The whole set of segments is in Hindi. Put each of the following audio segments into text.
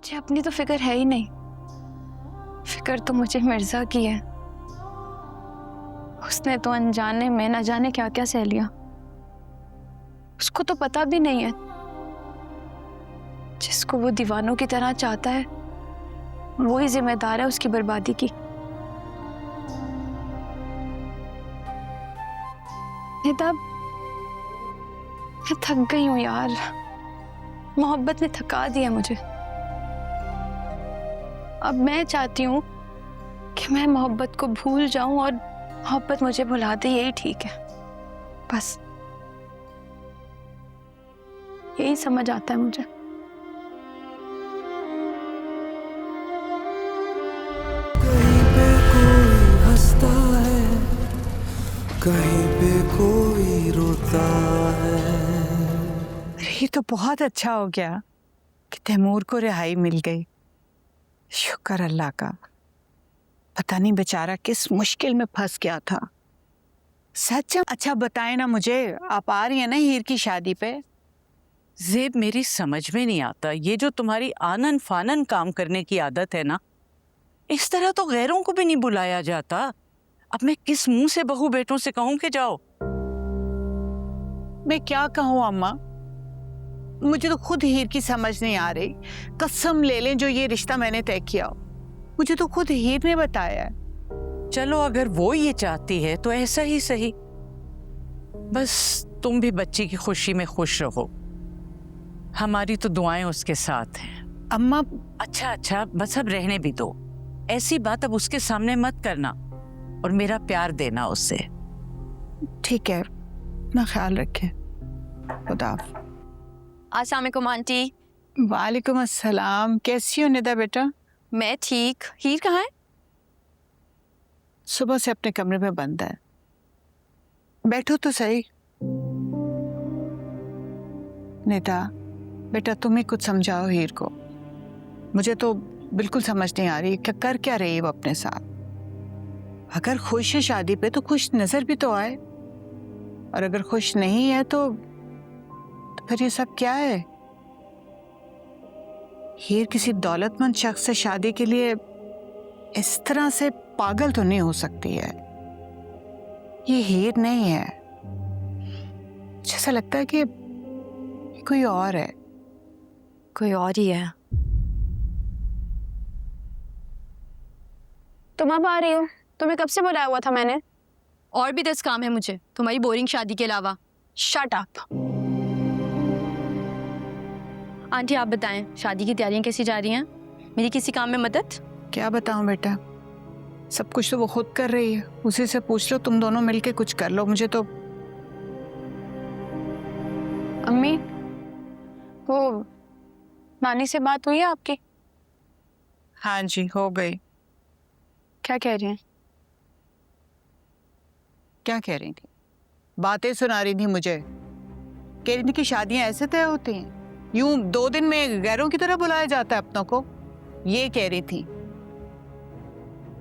मुझे अपनी तो फिक्र है ही नहीं, फिक्र तो मुझे मिर्जा की है। उसने तो अनजाने में न जाने क्या क्या सह लिया। उसको तो पता भी नहीं है जिसको वो दीवानों की तरह चाहता है वो ही जिम्मेदार है उसकी बर्बादी की। निदा, मैं थक गई हूँ यार, मोहब्बत ने थका दिया मुझे। अब मैं चाहती हूँ कि मैं मोहब्बत को भूल जाऊं और मोहब्बत मुझे भुला दे, यही ठीक है। बस यही समझ आता है मुझे। कहीं पे कोई हंसता है, कहीं पे कोई रोता है। ये तो बहुत अच्छा हो गया कि तैमूर को रिहाई मिल गई। शुक्र अल्लाह का। पता नहीं बेचारा किस मुश्किल में फंस गया था। सच। अच्छा बताएं ना मुझे, आप आ रही हैं ना हीर की शादी पे? ज़ेब, मेरी समझ में नहीं आता, ये जो तुम्हारी आनन फानन काम करने की आदत है ना, इस तरह तो गैरों को भी नहीं बुलाया जाता। अब मैं किस मुंह से बहू बेटों से कहूं कि जाओ? मैं क्या कहूँ अम्मा, मुझे तो खुद हीर की समझ नहीं आ रही। कसम ले लें जो ये रिश्ता मैंने तय किया, मुझे तो खुद हीर ने बताया है। चलो, अगर वो ये चाहती है तो ऐसा ही सही। बस तुम भी बच्ची की खुशी में खुश रहो, हमारी तो दुआएं उसके साथ हैं। अम्मा अच्छा, बस अब रहने भी दो। ऐसी बात अब उसके सामने मत करना और मेरा प्यार देना उससे। ठीक है, ना ख्याल रखें। खुदा हाफ़िज़। अस्सलाम वालेकुम आंटी। वालेकुम अस्सलाम। कैसी हो निदा बेटा? मैं ठीक। हीर कहाँ है? सुबह से अपने कमरे में बंद है। बैठो तो सही। निदा बेटा, तुम ही कुछ समझाओ हीर को। मुझे तो बिल्कुल समझ नहीं आ रही कि कर क्या रही है वो अपने साथ। अगर खुश है शादी पे तो खुश नजर भी तो आए, और अगर खुश नहीं है तो फिर ये सब क्या है? हीर किसी दौलतमंद शख्स से शादी के लिए इस तरह से पागल तो नहीं हो सकती है। ये हीर नहीं है, जैसा लगता है कि ये कोई और है। कोई और ही है। तुम अब आ रही हो? तुम्हें कब से बुलाया हुआ था मैंने? और भी 10 काम है मुझे तुम्हारी बोरिंग शादी के अलावा। Shut up. आंटी आप बताएं, शादी की तैयारियां कैसी जा रही हैं? मेरी किसी काम में मदद? क्या बताऊं बेटा, सब कुछ तो वो खुद कर रही है। उसी से पूछ लो, तुम दोनों मिलके कुछ कर लो। मुझे तो अम्मी, वो नानी से बात हुई है आपकी? हाँ जी, हो गई। क्या कह रही हैं? क्या कह रही थी? बातें सुना रही थी मुझे। कह रही थी कि शादियां ऐसे तय होती हैं, यूं 2 दिन में गैरों की तरह बुलाया जाता है अपनों को। ये कह रही थी।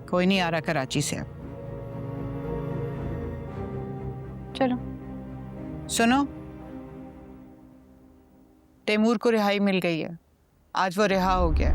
कोई नहीं आ रहा कराची से अब। चलो। सुनो, तैमूर को रिहाई मिल गई है। आज वो रिहा हो गया।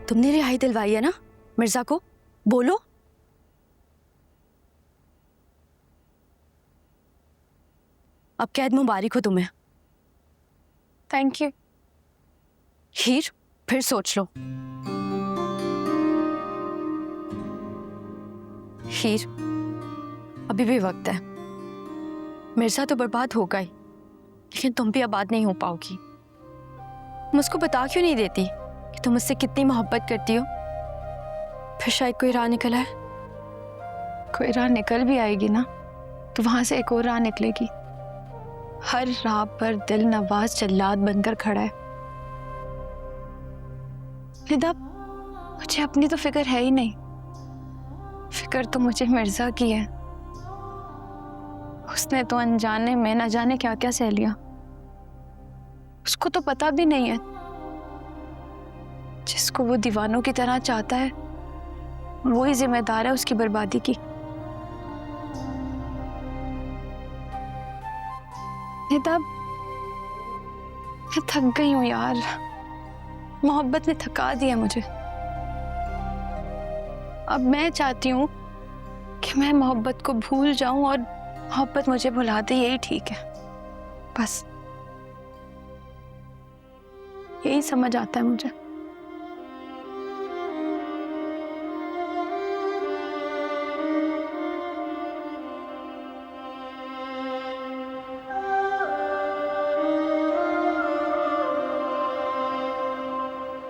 तुमने रिहाई दिलवाई है ना मिर्जा को? बोलो। अब कैद मुबारक हो तुम्हें। Thank you. हीर, फिर सोच लो। हीर, अभी भी वक्त है। मिर्जा तो बर्बाद होगा ही, लेकिन तुम भी आबाद नहीं हो पाओगी। मुझको बता क्यों नहीं देती कि तुम मुझसे कितनी मोहब्बत करती हो? फिर शायद कोई राह निकल आए। कोई राह निकल भी आएगी ना, तो वहां से एक और राह निकलेगी। हर राह पर दिल नवाज जल्लाद बनकर खड़ा है। निदा, मुझे अपनी तो फिक्र है ही नहीं, फिक्र तो मुझे मिर्जा की है। उसने तो अनजाने में न जाने क्या क्या सह लिया। उसको तो पता भी नहीं है जिसको वो दीवानों की तरह चाहता है वो ही जिम्मेदार है उसकी बर्बादी की। निदा, मैं थक गई हूँ यार, मोहब्बत ने थका दिया मुझे। अब मैं चाहती हूँ कि मैं मोहब्बत को भूल जाऊं और मोहब्बत मुझे भुला दे, यही ठीक है। बस यही समझ आता है मुझे।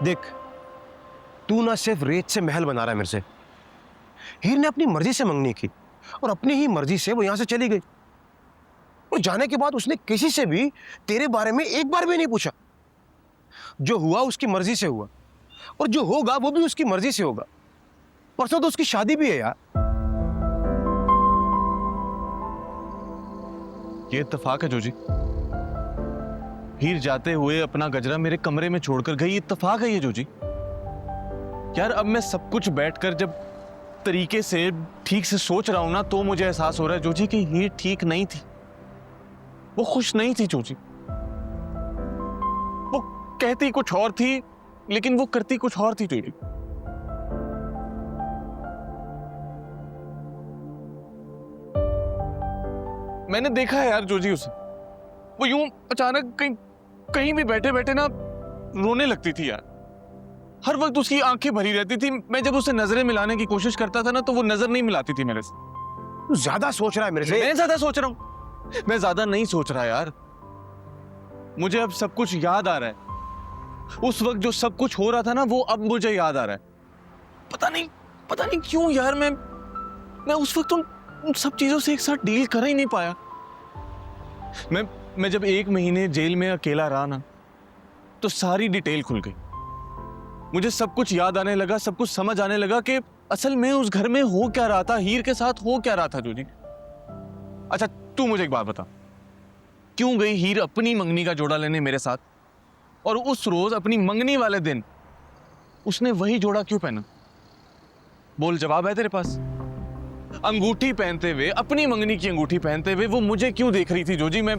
देख, तू ना सिर्फ रेत से महल बना रहा है मेरे से। हीर ने अपनी मर्जी से मंगनी की और अपनी ही मर्जी से वो यहां से चली गई। और जाने के बाद उसने किसी से भी तेरे बारे में एक बार भी नहीं पूछा। जो हुआ उसकी मर्जी से हुआ और जो होगा वो भी उसकी मर्जी से होगा। परसों तो उसकी शादी भी है यार। ये इत्तेफाक है जोजी। हीर जाते हुए अपना गजरा मेरे कमरे में छोड़कर गई, इत्तेफाक है ये जोजी। यार अब मैं सब कुछ बैठकर जब तरीके से ठीक से सोच रहा हूं ना, तो मुझे एहसास हो रहा है जोजी कि हीर ठीक नहीं थी। वो खुश नहीं थी जोजी। वो कहती कुछ और थी लेकिन वो करती कुछ और थी जोजी। मैंने देखा है यार जोजी उसे, वो यूं अचानक कहीं भी बैठे बैठे ना रोने लगती थी यार। हर वक्त उसकी आंखें भरी रहती थी। मैं जब उसे नजरें मिलाने की कोशिश करता था ना, तो वो नजर नहीं मिलाती थी मेरे से। तू ज्यादा सोच रहा है मेरे से। मैं ज्यादा सोच रहा हूं? मैं ज्यादा नहीं सोच रहा यार। मुझे अब सब कुछ याद आ रहा है। उस वक्त जो सब कुछ हो रहा था ना, वो अब मुझे याद आ रहा है। पता नहीं क्यों यार, मैं उस वक्त उन सब चीजों से एक साथ डील कर ही नहीं पाया। मैं जब 1 महीने जेल में अकेला रहा ना, तो सारी डिटेल खुल गई। मुझे सब कुछ याद आने लगा, सब कुछ समझ आने लगा कि असल में उस घर में हो क्या रहा था, हीर के साथ हो क्या रहा था जोजी। अच्छा तू मुझे एक बात बता, क्यों गई हीर अपनी मंगनी का जोड़ा लेने मेरे साथ, और उस रोज अपनी मंगनी वाले दिन उसने वही जोड़ा क्यों पहना? बोल, जवाब है तेरे पास? अंगूठी पहनते हुए, अपनी मंगनी की अंगूठी पहनते हुए वो मुझे क्यों देख रही थी जोजी? मैं